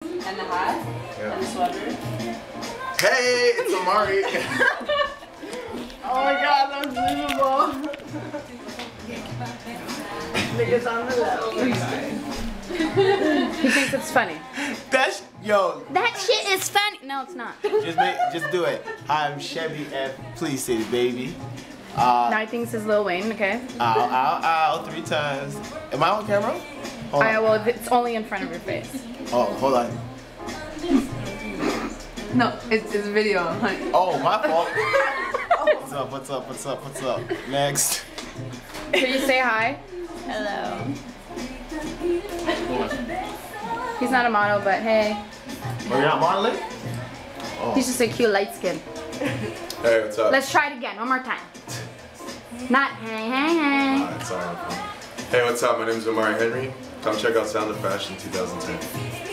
And the hat. Yeah. And the sweater. Hey, it's Amari. Oh my god, that's beautiful. Niggas on the left. He thinks it's funny. That's yo. That shit is funny. No, it's not. Just do it. Hi, I'm Chevy F. Please say the baby. Now he thinks it's Lil Wayne. Okay. Ow, ow, ow, 3 times. Am I on camera? Hold on. Well, it's only in front of your face. Oh, hold on. No, it's video. Oh, my fault. What's up? What's up? What's up? What's up? Next. Can you say hi? Hello. He's not a model, but hey. Oh, you're not modeling? Oh. He's just a cute light skin. Hey, what's up? Let's try it again, one more time. Not hey, hey, hey. That's all right. Hey, what's up? My name is Amari Henry. Come check out Sound of Fashion 2010.